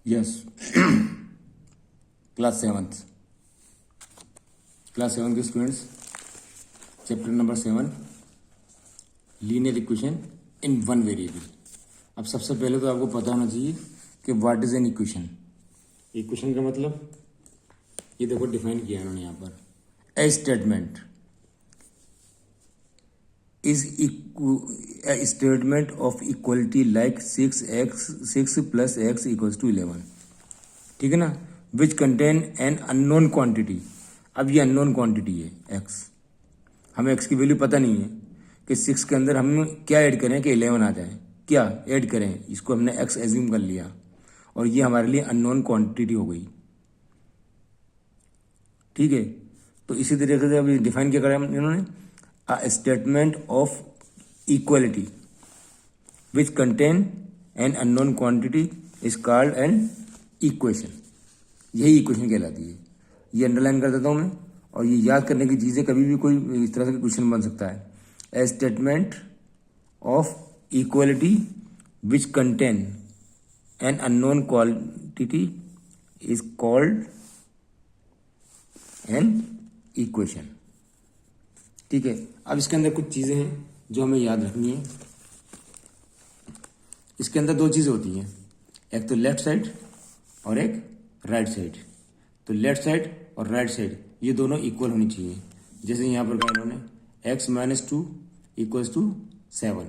Yes class seven के students, chapter number 7 linear equation in one variable. अब सबसे पहले तो आपको पता होना चाहिए कि what is an equation. Equation का मतलब ये देखो डिफाइन किया है उन्होंने यहाँ पर, ए statement is a statement of equality like 6 plus x equals to 11, ठीक है ना, which contain an unknown quantity. अब ये अननोन क्वांटिटी है x, हमें x की वैल्यू पता नहीं है कि 6 के अंदर हम क्या ऐड करें कि 11 आ जाए, क्या ऐड करें, इसको हमने x एज्यूम कर लिया और ये हमारे लिए अननोन क्वांटिटी हो गई। ठीक है, तो इसी तरीके से अभी डिफाइन क्या करा इन्होंने, a statement of equality which contain an unknown quantity is called an equation। यही इक्वेशन कहलाती है। ये अंडरलाइन कर देता हूँ मैं, और ये याद करने की चीज़ है, कभी भी कोई इस तरह का क्वेश्चन बन सकता है। ए statement of equality which contain an unknown quantity is called an equation. ठीक है, अब इसके अंदर कुछ चीज़ें हैं जो हमें याद रखनी है। इसके अंदर दो चीज़ें होती हैं, एक तो लेफ्ट साइड और एक राइट साइड। तो लेफ्ट साइड और राइट साइड ये दोनों इक्वल होनी चाहिए। जैसे यहाँ पर कहा इन्होंने x-2 इक्वल्स टू 7,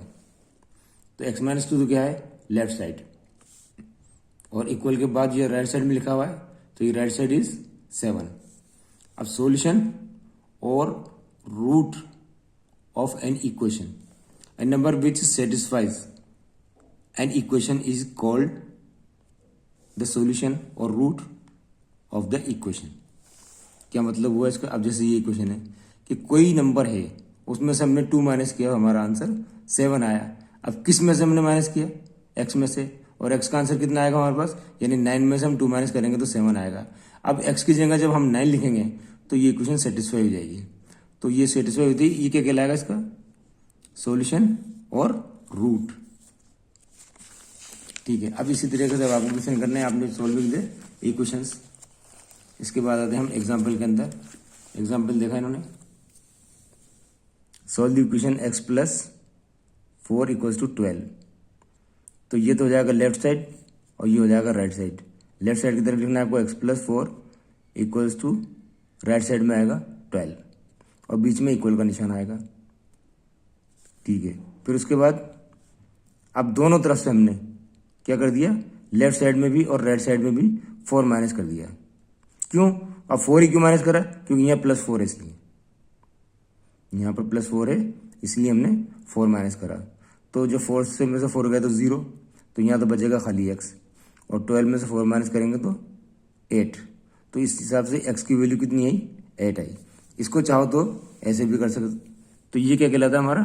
तो x-2 तो क्या है, लेफ्ट साइड, और इक्वल के बाद ये राइट साइड में लिखा हुआ है, तो ये राइट साइड इज 7। अब सॉल्यूशन और root of an equation, a number which satisfies an equation is called the solution or root of the equation। क्या मतलब हुआ इसका। अब जैसे ये इक्वेशन है कि कोई नंबर है, उसमें से हमने 2 माइनस किया, हमारा आंसर 7 आया। अब किस में से हमने माइनस किया, x में से, और x का आंसर कितना आएगा हमारे पास, यानी 9 में से हम 2 माइनस करेंगे तो 7 आएगा। अब x की जगह जब हम 9 लिखेंगे तो ये इक्वेशन सेटिस्फाई हो जाएगी। तो ये सेटिस्फाई होती है, ये क्या कहलाएगा इसका, सॉल्यूशन और रूट। ठीक है, अब इसी तरीके से आपको क्वेश्चन करने हैं, आपने सॉल्व किए इक्वेशंस। इसके बाद आते हैं हम एग्जांपल के अंदर। एग्जांपल देखा इन्होंने, सॉल्व द इक्वेशन x + 4 = 12। तो ये तो हो जाएगा लेफ्ट साइड और ये हो जाएगा राइट साइड। लेफ्ट साइड की तरफ लिखना है आपको x + 4 = राइट साइड में आएगा 12, और बीच में इक्वल का निशान आएगा। ठीक है, फिर उसके बाद अब दोनों तरफ से हमने क्या कर दिया, लेफ्ट साइड में भी और राइट साइड में भी 4 माइनस कर दिया। क्यों, अब 4 ही क्यों माइनस करा, क्योंकि यहाँ +4 है, इसलिए यहाँ पर +4 है, इसलिए हमने 4 माइनस करा। तो जो 4 से में से 4 गया तो 0, तो यहाँ तो बचेगा खाली x, और 12 में से 4 माइनस करेंगे तो 8। तो इस हिसाब से x की वैल्यू कितनी आई, 8 आई। इसको चाहो तो ऐसे भी कर सकते। तो ये क्या कहलाता है हमारा